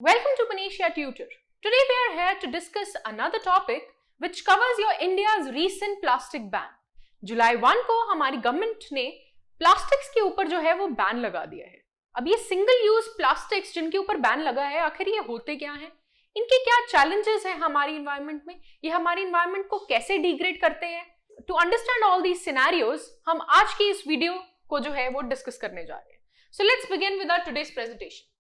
Welcome to Panisha Tutor. Today we are here to discuss another topic which covers your India's recent plastic ban. जुलाई 1 को हमारी government ने plastics के ऊपर जो है वो बैन लगा दिया है। अब ये सिंगल यूज प्लास्टिक्स जिनके ऊपर बैन लगा है, आखिर ये होते क्या हैं? इनके क्या चैलेंजेस हैं हमारी इन्वायरमेंट में? ये हमारी इन्वायरमेंट को कैसे डिग्रेड करते हैं? To understand all these scenarios हम आज की इस वीडियो को जो है वो डिस्कस करने जा रहे हैं। So let's begin with our today's presentation.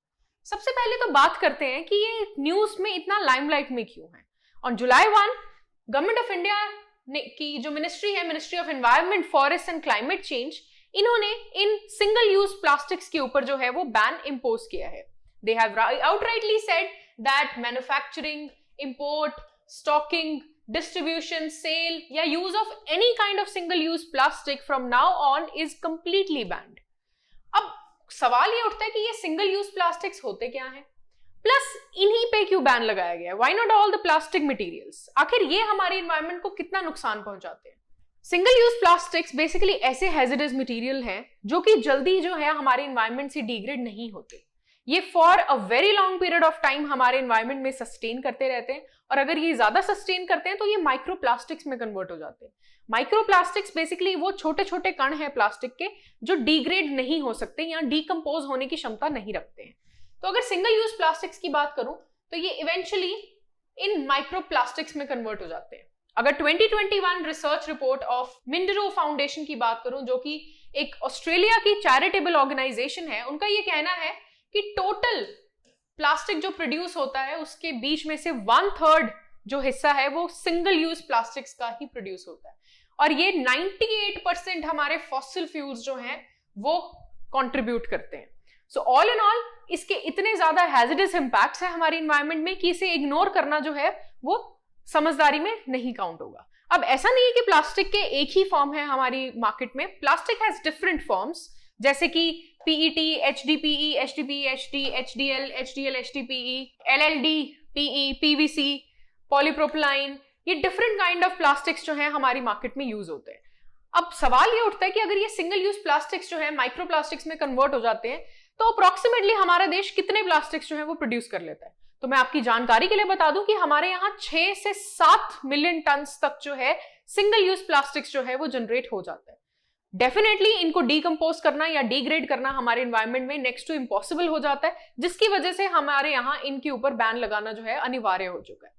सबसे पहले तो बात करते हैं कि ये न्यूज में इतना लाइमलाइट में क्यों है। On July 1 government of India की जो मिनिस्ट्री है, ministry of environment, forest and climate change, इन्होंने इन सिंगल यूज प्लास्टिक्स के ऊपर जो है वो बैन इंपोज किया है। They have outrightly said that manufacturing, import, stocking, distribution, sale या use of any kind of single use plastic from now on is completely banned. अब सवाल ये उठता है कि ये सिंगल यूज प्लास्टिक्स होते क्या हैं, प्लस इन्हीं पे क्यों बैन लगाया गया है? Why not all the plastic materials? आखिर ये हमारे एनवायरनमेंट को कितना नुकसान पहुंचाते हैं? सिंगल यूज प्लास्टिक्स बेसिकली ऐसे हैजर्डस मटेरियल हैं जो कि जल्दी जो है हमारे एनवायरनमेंट से डिग्रेड नहीं होते। ये for a very long period of time हमारे एनवायरनमेंट में सस्टेन करते रहते हैं, और अगर ये ज्यादा सस्टेन करते हैं तो ये माइक्रो प्लास्टिक्स में कन्वर्ट हो जाते हैं। माइक्रो प्लास्टिक्स बेसिकली वो छोटे छोटे कण हैं प्लास्टिक के जो डिग्रेड नहीं हो सकते या डीकम्पोज होने की क्षमता नहीं रखते हैं। तो अगर सिंगल यूज प्लास्टिक्स की बात करूं तो ये इवेंचुअली इन माइक्रो प्लास्टिक्स में कन्वर्ट हो जाते हैं। अगर 2021 रिसर्च रिपोर्ट ऑफ मिंडरो फाउंडेशन की बात करूं, जो कि एक ऑस्ट्रेलिया की चैरिटेबल ऑर्गेनाइजेशन है, उनका ये कहना है कि टोटल प्लास्टिक जो प्रोड्यूस होता है उसके बीच में से 1/3 जो हिस्सा है वो सिंगल यूज प्लास्टिक्स का ही प्रोड्यूस होता है, और ये 98% हमारे फॉसिल फ्यूल्स जो हैं वो कंट्रीब्यूट करते हैं। सो ऑल इन ऑल इसके इतने ज्यादा हैजर्डस इंपैक्ट्स हैं हमारी एनवायरनमेंट में कि इसे इग्नोर करना जो है वो समझदारी में नहीं काउंट होगा। अब ऐसा नहीं है कि प्लास्टिक के एक ही फॉर्म है हमारी मार्केट में। प्लास्टिक हैज डिफरेंट फॉर्म्स, जैसे कि PET, HDPE, HDPE, HD, HDL, HDL, HDPE, LLD, PE, PVC, पॉलीप्रोपिलाइन, ये डिफरेंट काइंड ऑफ प्लास्टिक्स जो है हमारी मार्केट में यूज होते हैं। अब सवाल ये उठता है कि अगर ये सिंगल यूज प्लास्टिक्स जो है माइक्रो प्लास्टिक्स में कन्वर्ट हो जाते हैं तो अप्रोक्सीमेटली हमारा देश कितने प्लास्टिक्स जो है वो प्रोड्यूस कर लेता है? तो मैं आपकी जानकारी के लिए बता दूं कि हमारे यहाँ 6 से 7 मिलियन टन तक जो है सिंगल यूज प्लास्टिक्स जो है वो जनरेट हो जाता है। डेफिनेटली इनको डीकम्पोज करना या डिग्रेड करना हमारे एनवायरनमेंट में नेक्स्ट टू इम्पॉसिबल हो जाता है, जिसकी वजह से हमारे यहाँ इनके ऊपर बैन लगाना जो है अनिवार्य हो चुका है।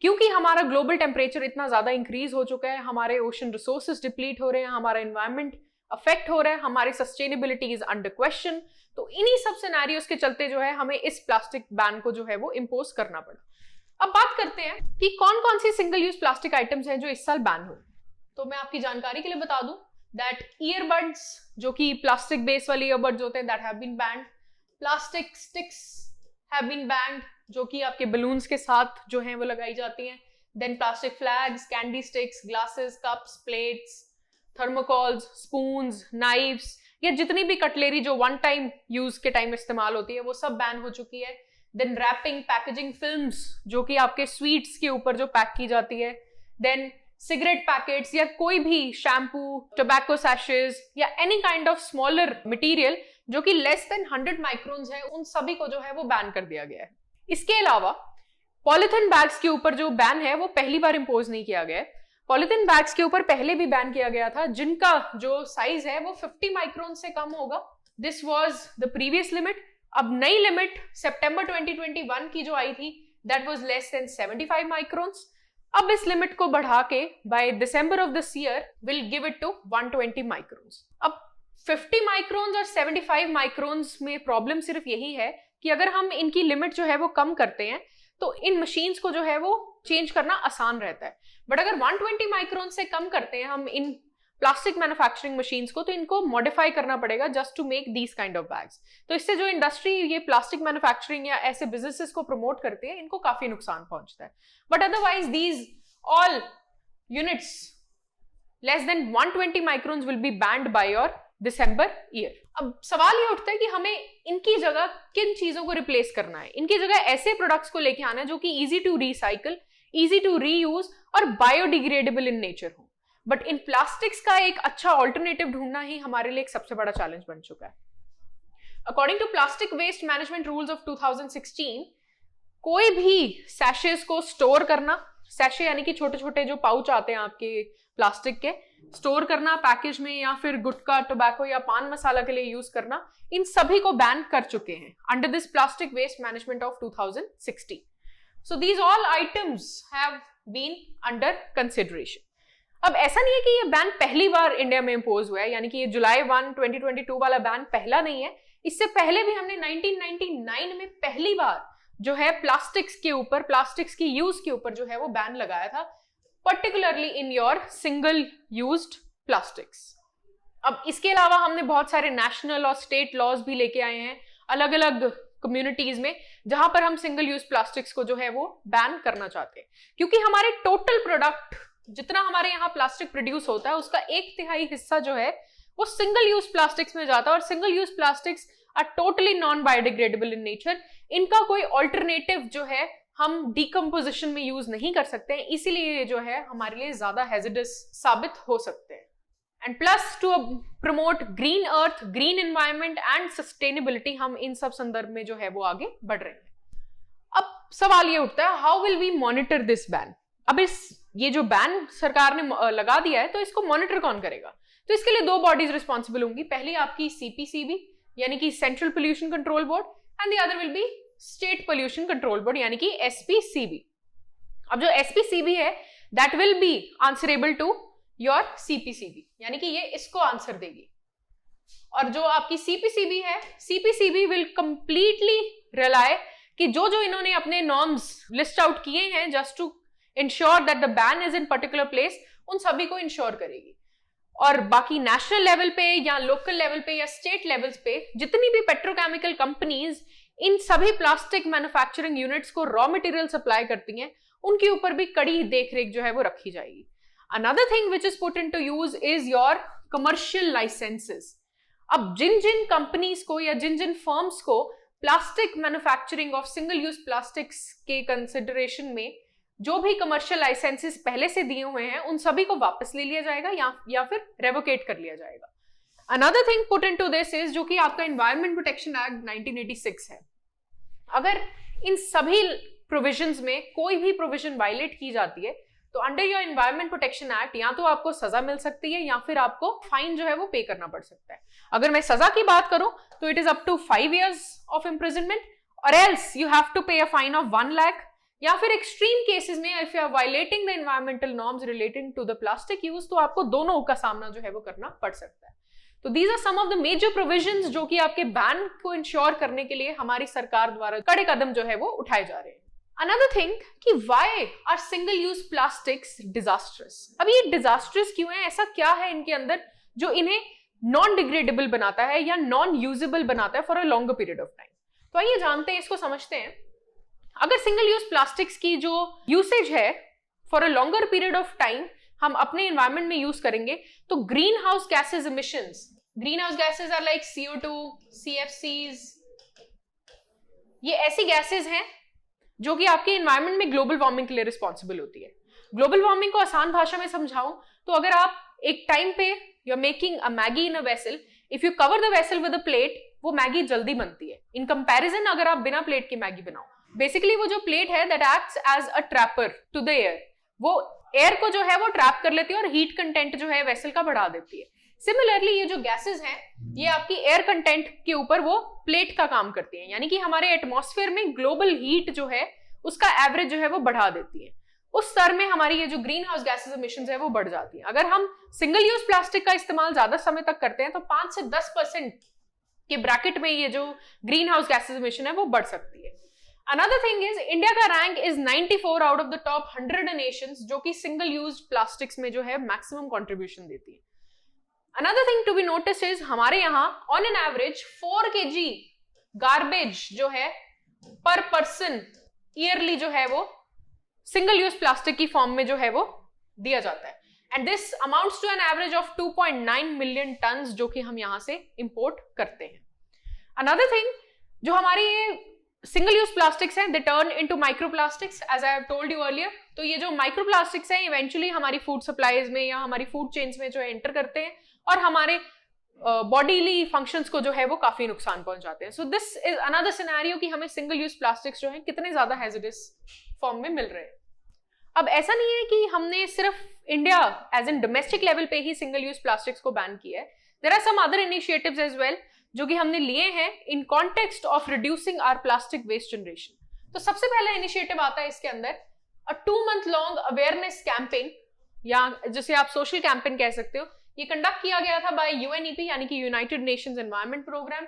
क्योंकि हमारा ग्लोबल टेम्परेचर इतना ज्यादा इंक्रीज हो चुका है, हमारे ओशन रिसोर्सेज डिप्लीट हो रहे हैं, हमारा एनवायरनमेंट अफेक्ट हो रहा है, हमारी सस्टेनेबिलिटी इज अंडर क्वेश्चन। तो इन्हीं सब सिनेरियोज के चलते जो है हमें इस प्लास्टिक बैन को जो है वो इम्पोज करना पड़ा। अब बात करते हैं कि कौन कौन सी सिंगल यूज प्लास्टिक आइटम्स हैं जो इस साल बैन हुए। तो मैं आपकी जानकारी के लिए बता दूं दैट ईयरबड्स, जो कि प्लास्टिक बेस वाले ईयरबड्स होते हैं, that have been banned. Plastic sticks have been banned, जो कि आपके बलून्स के साथ जो है वो लगाई जाती हैं। Then plastic flags, candy sticks, glasses, cups, plates, thermocols, spoons, knives, ये जितनी भी कटलेरी जो वन टाइम यूज के टाइम इस्तेमाल होती है वो सब बैन हो चुकी है। देन रैपिंग, पैकेजिंग फिल्म्स, जो कि आपके स्वीट्स के ऊपर जो पैक की जाती है। देन सिगरेट पैकेट्स या कोई भी शैम्पू, टोबैको सैशेज या any kind of smaller material जो कि लेस देन 100 माइक्रोन्स है, उन सभी को जो है वो बैन कर दिया गया है। इसके अलावा पॉलिथीन बैग्स के ऊपर जो बैन है वो पहली बार इंपोज नहीं किया गया है। पॉलिथीन बैग्स के ऊपर पहले भी बैन किया गया था जिनका जो साइज है वो 50 माइक्रोन से कम होगा। This was the previous limit. अब नई लिमिट सितंबर 2021 की जो आई थी that was less than 75 microns. अब इस लिमिट को बढ़ा के by December of this year will give it to 120 microns. अब 50 माइक्रोन्स और 75 माइक्रोन्स में प्रॉब्लम सिर्फ यही है कि अगर हम इनकी लिमिट जो है वो कम करते हैं तो इन मशीन्स को जो है वो चेंज करना आसान रहता है। बट अगर 120 माइक्रोन से कम करते हैं हम इन प्लास्टिक मैन्युफैक्चरिंग मशीन्स को, तो इनको मॉडिफाई करना पड़ेगा just to make these kind of bags. तो इससे जो इंडस्ट्री ये प्लास्टिक मैन्युफैक्चरिंग या ऐसे बिजनेसेस को प्रमोट करती है, इनको काफी नुकसान पहुंचता है। But otherwise these all units less than 120 microns will be band by your December year. अब सवाल ये उठता है कि हमें इनकी जगह किन चीजों को रिप्लेस करना है। इनकी जगह ऐसे प्रोडक्ट्स को लेके आना है जो कि easy to recycle, easy to reuse और बायोडिग्रेडेबल इन नेचर हो। बट इन प्लास्टिक्स का एक अच्छा ऑल्टरनेटिव ढूंढना ही हमारे लिए एक सबसे बड़ा चैलेंज बन चुका है। According to Plastic Waste Management Rules of 2016, कोई भी सैशेस को स्टोर करना, सैशे यानी कि छोटे छोटे जो पाउच आते हैं आपके प्लास्टिक के, स्टोर करना पैकेज में, या फिर गुटखा, टोबैको या पान मसाला के लिए यूज करना, इन सभी को बैन कर चुके हैं under this plastic waste management of 2016. So these all items have been under consideration. अब ऐसा नहीं है कि ये बैन पहली बार इंडिया में इंपोज हुआ है, यानी कि ये जुलाई 1, 2022 वाला बैन पहला नहीं है. इससे पहले भी हमने 1999 में पहली बार जो है प्लास्टिक्स के ऊपर, प्लास्टिक्स की यूज के ऊपर जो है वो बैन लगाया था, particularly in your single used plastics. अब इसके अलावा हमने बहुत सारे नेशनल और स्टेट लॉज भी लेके आए हैं अलग अलग कम्युनिटीज में, जहां पर हम सिंगल यूज प्लास्टिक्स को जो है वो बैन करना चाहते हैं. क्योंकि हमारे टोटल प्रोडक्ट, जितना हमारे यहाँ प्लास्टिक प्रोड्यूस होता है, उसका 1/3 हिस्सा जो है वो सिंगल यूज प्लास्टिक्स में जाता है. और single use plastics are totally non biodegradable in nature. इनका कोई ऑल्टरनेटिव जो है हम डिकम्पोजिशन में यूज नहीं कर सकते हैं, इसीलिए जो है हमारे लिए ज्यादा हैजर्डस साबित हो सकते हैं. And plus two promote green earth, green environment and sustainability, हम इन सब संदर्भ में जो है वो आगे बढ़ रहे हैं. अब सवाल ये उठता है, how will we monitor this ban? अब ये जो बैन सरकार ने लगा दिया है, तो इसको मॉनिटर कौन करेगा? तो इसके लिए 2 बॉडीज रिस्पॉन्सिबल होंगी. पहली आपकी CPCB यानी कि central pollution control board, and the other will be state pollution control board यानी कि SPCB. अब जो SPCB है that will be answerable to your CPCB, यानी कि ये इसको आंसर देगी. और जो आपकी CPCB है, CPCB विल कंप्लीटली रिलाय कि जो जो इन्होंने अपने नॉर्म्स लिस्ट आउट किए हैं just to ensure that the ban is in particular place, उन सभी को इंश्योर करेगी. और बाकी नेशनल लेवल पे या लोकल लेवल पे या स्टेट लेवल्स पे जितनी भी पेट्रोकेमिकल कंपनीज इन सभी प्लास्टिक मैन्युफैक्चरिंग यूनिट्स को रॉ मटेरियल सप्लाई करती हैं, उनके ऊपर भी कड़ी देखरेख जो है वो रखी जाएगी. Another thing which is put into use is your commercial licenses. अब जिन जिन कंपनीज को या जिन जिन फर्म्स को plastic manufacturing of single use plastics के कंसिडरेशन में जो भी कमर्शियल लाइसेंसेस पहले से दिए हुए हैं, उन सभी को वापस ले लिया जाएगा या फिर रेवोकेट कर लिया जाएगा. Another thing put into this is जो कि आपका एनवायरमेंट प्रोटेक्शन एक्ट 1986 है. अगर इन सभी प्रोविजंस में कोई भी प्रोविजन वायलेट की जाती है, तो under your environment protection act या तो आपको सजा मिल सकती है या फिर आपको फाइन जो है वो पे करना पड़ सकता है. अगर मैं सजा की बात करूं तो it is up to 5 years of imprisonment, और else you have to pay a fine of 1 lakh, या फिर एक्सट्रीम केसेस में if you are violating the environmental norms relating to the plastic use, तो आपको दोनों का सामना जो है वो करना पड़ सकता है. तो these are some of the major provisions जो कि आपके बैन को इंश्योर करने के लिए हमारी सरकार द्वारा कड़े कदम जो है वो उठाए जा रहे हैं. अनदर थिंग कि why are single use plastics disastrous? अब ये डिजास्ट्रस क्यों है? ऐसा क्या है इनके अंदर जो इन्हें नॉन डिग्रेडेबल बनाता है या नॉन यूजेबल बनाता है for a longer period of time? तो आइए जानते हैं, इसको समझते हैं. अगर सिंगल यूज प्लास्टिक्स की जो यूसेज है for a longer period of time हम अपने एनवायरमेंट में यूज करेंगे, तो green house gases emissions, green house gases are like CO2, CFCs, ये ऐसी गैसेज हैं जो कि आपके एनवायरमेंट में ग्लोबल वार्मिंग के लिए रिस्पॉन्सिबल होती है. ग्लोबल वार्मिंग को आसान भाषा में समझाऊं तो अगर आप एक टाइम पे you are making a Maggi in a vessel, if you cover the vessel with a plate, वो मैगी जल्दी बनती है इन कंपैरिजन अगर आप बिना प्लेट की मैगी बनाओ. बेसिकली वो जो प्लेट है that acts as a trapper to the air, वो एयर को जो है वो ट्रैप कर लेती है और हीट कंटेंट जो है वेसल का बढ़ा देती है. सिमिलरली ये जो गैसेस हैं ये आपकी एयर कंटेंट के ऊपर वो प्लेट का काम करती हैं, यानी कि हमारे एटमॉस्फेयर में ग्लोबल हीट जो है उसका एवरेज जो है वो बढ़ा देती है. उस स्तर में हमारी ये जो ग्रीन हाउस गैसेज इमिशंस है वो बढ़ जाती है. अगर हम सिंगल यूज प्लास्टिक का इस्तेमाल ज्यादा समय तक करते हैं तो 5 से 10% के ब्रैकेट में ये जो ग्रीन हाउस गैसेज इमिशन है वो बढ़ सकती है. Another thing is इंडिया का rank is 94 out of the top 100 Nations जो कि सिंगल यूज प्लास्टिक्स में जो है मैक्सिमम कंट्रीब्यूशन देती है. Another thing to be noticed is हमारे यहाँ on an average 4 kg garbage जो है पर पर्सन ईयरली जो है वो सिंगल यूज प्लास्टिक की फॉर्म में जो है वो दिया जाता है. And this amounts to an average of 2.9 million tons जो कि हम यहाँ से इंपोर्ट करते हैं. Another thing जो हमारी सिंगल यूज प्लास्टिक्स हैं, they turn into microplastics as I have told you earlier. तो ये जो माइक्रोप्लास्टिक्स हैं इवेंचुअली हमारी फूड सप्लाईज में या हमारी फूड चेन्स में जो एंटर करते हैं और हमारे बॉडीली फंक्शंस को जो है वो काफी नुकसान पहुंचाते हैं. So this is another scenario कि हमें सिंगल यूज प्लास्टिक्स जो है कितने ज्यादा हैजर्डस फॉर्म में मिल रहे हैं. अब ऐसा नहीं है कि हमने सिर्फ India as in domestic level पे ही सिंगल यूज प्लास्टिक्स को बैन किया है. There are some other initiatives as well जो कि हमने लिए हैं in context of reducing our plastic waste generation. तो सबसे पहला इनिशिएटिव आता है इसके अंदर a 2 month long awareness campaign, या जिसे आप सोशल कैंपेन कह सकते हो. ये कंडक्ट किया गया था बाय यूएनईपी यानी कि united nations environment programme,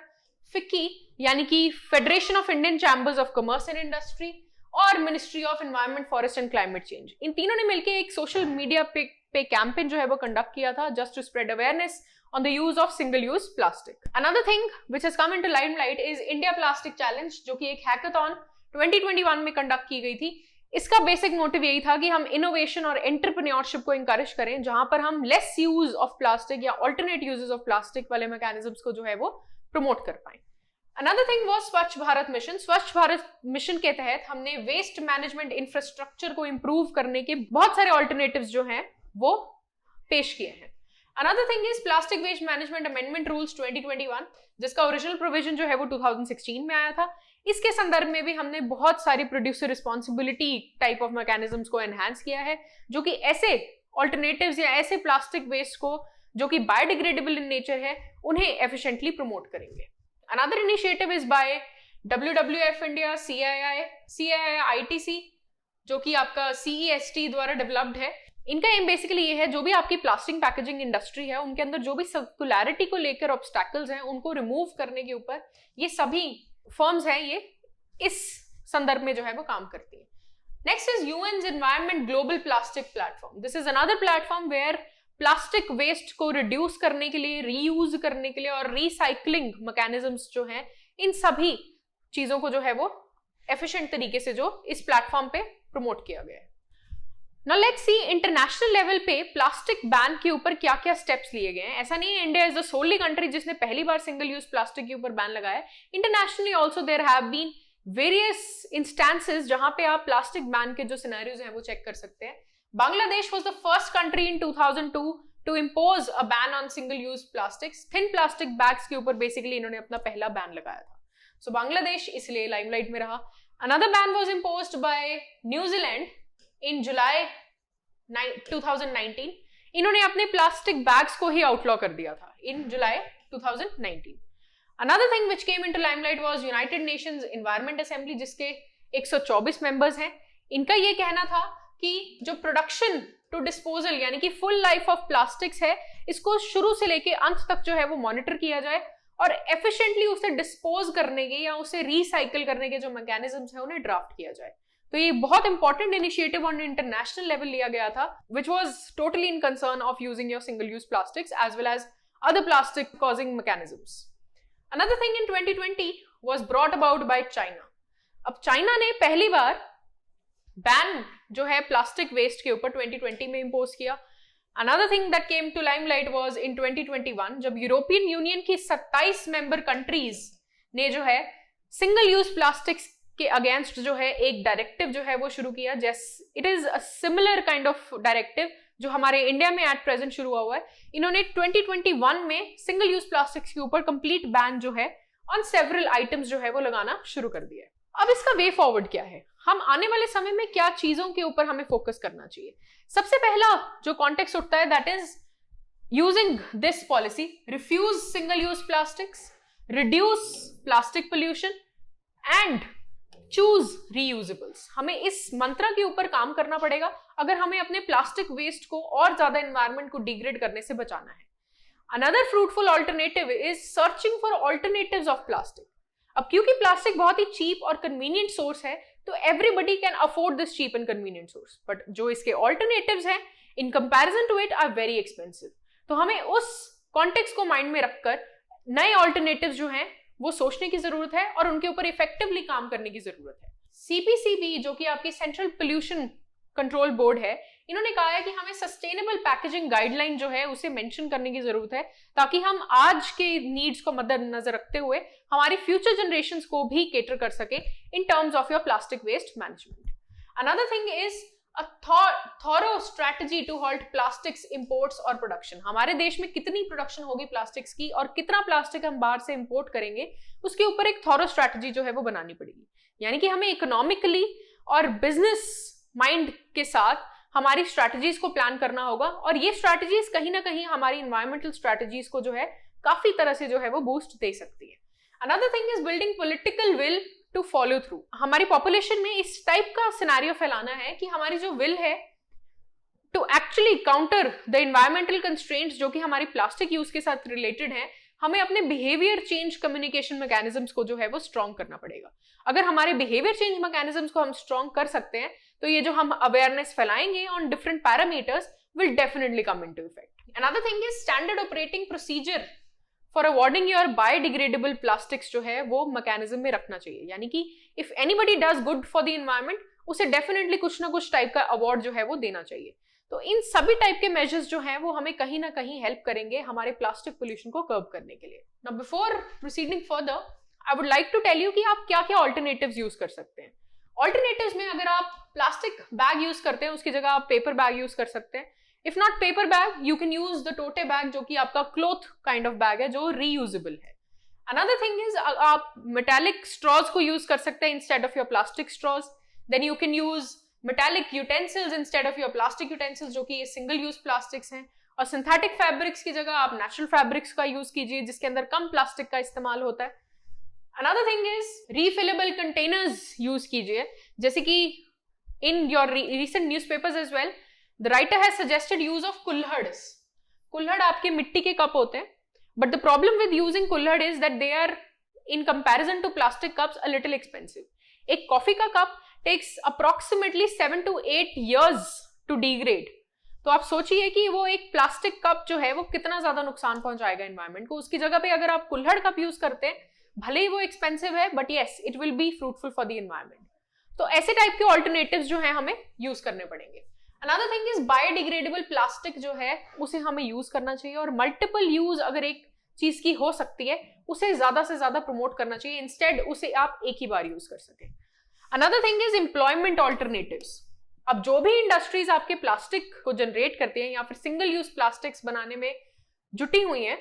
FICCI यानी कि federation of Indian chambers of commerce and industry और ministry of environment forest and climate change. इन तीनों ने मिलकर एक सोशल मीडिया पे कैंपेन जो है वो कंडक्ट किया था just to spread awareness on the use of single use plastic. Another thing which has come into limelight is India Plastic Challenge, जो कि एक हैकाथॉन 2021 में कंडक्ट की गई थी. इसका बेसिक मोटिव यही था कि हम इनोवेशन और एंटरप्रेन्योरशिप को इंकरेज करें, जहां पर हम लेस यूज ऑफ प्लास्टिक या ऑल्टरनेट यूजेस ऑफ प्लास्टिक वाले मैकेनिज्म्स को जो है वो प्रमोट कर पाए. अनदर थिंग वाज स्वच्छ भारत मिशन. स्वच्छ भारत मिशन के तहत हमने वेस्ट मैनेजमेंट इंफ्रास्ट्रक्चर को इंप्रूव करने के बहुत सारे ऑल्टरनेटिव्स जो हैं वो पेश किए हैं. Another thing is Plastic Waste Management Amendment Rules 2021, जिसका ओरिजिनल प्रोविजन जो है वो 2016 में आया था. इसके संदर्भ में भी हमने बहुत सारी producer responsibility type of mechanisms को एनहांस किया है, जो कि ऐसे ऑल्टरनेटिव्स या ऐसे प्लास्टिक वेस्ट को जो कि बायोडिग्रेडेबल इन नेचर है उन्हें एफिशिएंटली प्रमोट करेंगे. Another initiative is by WWF India, CII, ITC, जो कि आपका CEST द्वारा डेवलप्ड है. इनका एम बेसिकली ये है, जो भी आपकी प्लास्टिक पैकेजिंग इंडस्ट्री है उनके अंदर जो भी सर्कुलैरिटी को लेकर ऑब्स्टैकल्स हैं उनको रिमूव करने के ऊपर ये सभी फर्म्स हैं ये इस संदर्भ में जो है वो काम करती है. Next is UN's environment global plastic platform. This is another platform where plastic waste को रिड्यूस करने के लिए, रीयूज करने के लिए और रिसाइकलिंग मैकेनिज्म्स जो हैं इन सभी चीजों को जो है वो एफिशिएंट तरीके से जो इस प्लेटफॉर्म पे प्रमोट किया गया है. Now let's see international level पे प्लास्टिक बैन के ऊपर क्या क्या स्टेप्स लिए गए हैं. ऐसा नहीं है इंडिया इज द सोनली कंट्री जिसने पहली बार सिंगल यूज प्लास्टिक के ऊपर बैन लगाया है. Internationally also there have been various instances जहां पे आप प्लास्टिक बैन के जो सिनेरियोज हैं वो चेक कर सकते हैं. Bangladesh was the first country in 2002 to impose a ban on single use plastics. Thin plastic bags के ऊपर बेसिकली इन्होंने अपना पहला बैन लगाया था. सो बांग्लादेश इसलिए लाइमलाइट में रहा. Another ban was imposed by New Zealand in July 2019. इन्होंने अपने प्लास्टिक बैग्स को ही आउटलॉ कर दिया था इन July 2019. Another thing which came into limelight was United Nations Environment Assembly, जिसके 124 मेंबर्स हैं. इनका ये कहना था कि जो प्रोडक्शन टू डिस्पोजल यानी कि फुल लाइफ ऑफ प्लास्टिक्स है इसको शुरू से लेके अंत तक जो है वो मॉनिटर किया जाए और एफिशिएंटली उसे डिस्पोज करने के या उसे रिसाइकल करने के जो मैकेनिज्म्स है उन्हें ड्राफ्ट किया जाए. तो ये बहुत important initiative on international level लिया गया था, which was totally in concern of using your single use plastics as well as other plastic causing mechanisms. Another thing in 2020 was brought about by China. अब China ने पहली बार ban जो है plastic waste के ऊपर 2020 में इंपोज किया. Another thing that came to limelight was in 2021 जब यूरोपियन यूनियन की 27 मेंबर कंट्रीज ने जो है सिंगल यूज प्लास्टिक्स के अगेंस्ट जो है एक डायरेक्टिव जो है वो शुरू किया. It is a similar kind of directive जो हमारे इंडिया में एट प्रेजेंट शुरू हुआ है. इन्होंने 2021 में सिंगल यूज प्लास्टिक्स के ऊपर कंप्लीट बैन जो है ऑन सेवरल आइटम्स जो है वो लगाना शुरू कर दिया है. अब इसका वे फॉरवर्ड क्या है, हम आने वाले समय में क्या चीजों के ऊपर हमें फोकस करना चाहिए. सबसे पहला जो कॉन्टेक्स्ट उठता है that is using this policy, refuse single use plastics, reduce plastic pollution and choose reusables. हमें इस मंत्र के ऊपर काम करना पड़ेगा अगर हमें अपने प्लास्टिक वेस्ट को और ज्यादा एनवायरनमेंट को डिग्रेड करने से बचाना है. Another fruitful alternative is searching for alternatives of plastic. अब क्योंकि प्लास्टिक बहुत ही चीप और कन्वीनियंट सोर्स है तो everybody can afford this cheap and convenient source, but जो इसके ऑल्टरनेटिव्स हैं in comparison to it are very expensive. तो हमें उस कॉन्टेक्स्ट को माइंड में रखकर नए ऑल्टरनेटिव्स जो हैं वो सोचने की जरूरत है और उनके ऊपर इफेक्टिवली काम करने की जरूरत है. CPCB जो कि आपकी सेंट्रल पोल्यूशन कंट्रोल बोर्ड है, इन्होंने कहा है कि हमें सस्टेनेबल पैकेजिंग गाइडलाइन जो है उसे मेंशन करने की जरूरत है ताकि हम आज के नीड्स को मद्देनजर रखते हुए हमारी फ्यूचर जनरेशंस को भी केटर कर सके in terms of your plastic waste management. Another thing is a thorough strategy to halt plastics imports और production। हमारे देश में कितनी प्रोडक्शन होगी प्लास्टिक्स की और कितना प्लास्टिक हम बाहर से इंपोर्ट करेंगे, उसके ऊपर एक थॉरो स्ट्रैटेजी जो है वो बनानी पड़ेगी। यानी कि हमें इकोनॉमिकली और बिजनेस माइंड के साथ हमारी स्ट्रैटेजीज को प्लान करना होगा, और ये स्ट्रैटेजीज कहीं ना कहीं हमारी इन्वायरमेंटल स्ट्रैटेजीज को जो है काफी तरह से जो है वो बूस्ट दे सकती है। Another thing is building political will to follow through. हमारी पॉपुलेशन में इस टाइप का सिनेरियो फैलाना है कि हमारी जो विल है to actually counter the environmental constraints जो कि हमारी प्लास्टिक यूज के साथ रिलेटेड है, हमें अपने बिहेवियर चेंज कम्युनिकेशन मैकेनिज्म्स को जो है वो स्ट्रॉन्ग करना पड़ेगा। अगर हमारे बिहेवियर चेंज मैकेनिज्म्स को हम स्ट्रॉन्ग कर सकते हैं तो ये जो हम अवेयरनेस फैलाएंगे on different parameters will definitely come into effect. Another thing is standard operating procedure for awarding your biodegradable plastics जो है वो मैकेनिज्म में रखना चाहिए। यानी कि if anybody does good for the environment, उसे डेफिनेटली कुछ ना कुछ टाइप का अवार्ड जो है वो देना चाहिए। तो इन सभी टाइप के मेजर्स जो हैं वो हमें कहीं ना कहीं हेल्प करेंगे हमारे प्लास्टिक पोल्यूशन को कर्ब करने के लिए। Now before proceeding further, I would like to tell you कि आप क्या क्या ऑल्टरनेटिव्स यूज कर सकते हैं। ऑल्टरनेटिव्स में अगर आप प्लास्टिक बैग यूज करते हैं उसकी जगह आप पेपर बैग यूज कर सकते हैं। If not paper bag, you can use the tote bag जो कि आपका क्लॉथ काइंड ऑफ बैग है जो रीयूजेबल है। अनदर थिंग इज आप मेटालिक स्ट्रॉज को यूज कर सकते हैं instead of your plastic straws. Then you can use metallic utensils instead of your plastic utensils जो कि ये सिंगल यूज प्लास्टिक्स हैं। और सिंथेटिक फैब्रिक्स की जगह आप नेचुरल फैब्रिक्स का यूज कीजिए जिसके अंदर कम प्लास्टिक का इस्तेमाल होता है। Another thing is refillable containers use कीजिए, जैसे कि in your recent newspapers as well the writer has suggested use of kulhads. कुल्हड़ आपके मिट्टी के कप होते हैं, but the problem with using kulhad is that they are in comparison to plastic cups a little expensive. एक कॉफी का cup takes approximately 7 to 8 years to degrade। तो आप सोचिए कि वो एक प्लास्टिक कप जो है वो कितना ज्यादा नुकसान पहुंचाएगा एनवायरनमेंट को। उसकी जगह पे अगर आप कुल्हड़ कप यूज करते हैं, भले ही वो एक्सपेंसिव है but yes it will be fruitful for the environment. तो ऐसे टाइप के ऑल्टरनेटिव्स जो है हमें यूज करने पड़ेंगे। Another thing is biodegradable plastic जो है उसे हमें यूज करना चाहिए, और मल्टीपल यूज अगर एक चीज की हो सकती है उसे ज्यादा से ज्यादा प्रमोट करना चाहिए, इंस्टेड उसे आप एक ही बार यूज कर सकें। Another thing is employment alternatives. अब जो भी इंडस्ट्रीज आपके प्लास्टिक को जनरेट करती हैं या फिर सिंगल यूज प्लास्टिक्स बनाने में जुटी हुई हैं,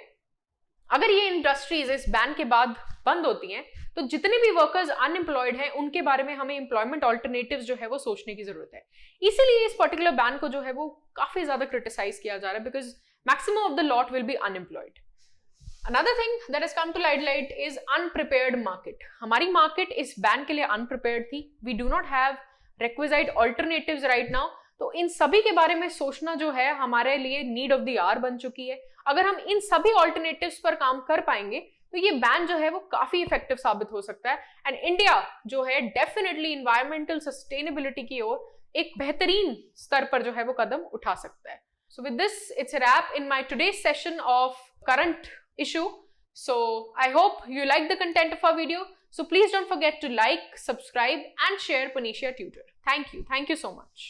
अगर ये इंडस्ट्रीज इस बैन के बाद बंद होती हैं तो जितने भी वर्कर्स अनएम्प्लॉयड हैं उनके बारे में हमें एम्प्लॉयमेंट ऑल्टरनेटिव्स जो है वो सोचने की जरूरत है। इसीलिए इस पर्टिकुलर बैन को जो है वो काफी ज्यादा क्रिटिसाइज किया जा रहा है, because maximum of the lot will be unemployed. Another thing that has come to limelight is unprepared market। हमारी मार्केट इस बैन के लिए अनप्रिपेयर्ड थी। We do not have requisite alternatives right now। तो इन सभी के बारे में सोचना जो है हमारे लिए नीड ऑफ द आवर बन चुकी है। अगर हम इन सभी ऑल्टरनेटिव्स पर काम कर पाएंगे तो ये बैन जो है वो काफी इफेक्टिव साबित हो सकता है, एंड इंडिया जो है डेफिनेटली इन्वायरमेंटल सस्टेनेबिलिटी की ओर एक बेहतरीन स्तर पर जो है वो कदम उठा सकता है। So with this, it's a wrap in my today's session of current issue। So I hope you like the content of our video. So please don't forget to like, subscribe and share Panisha Tutor. Thank you so much.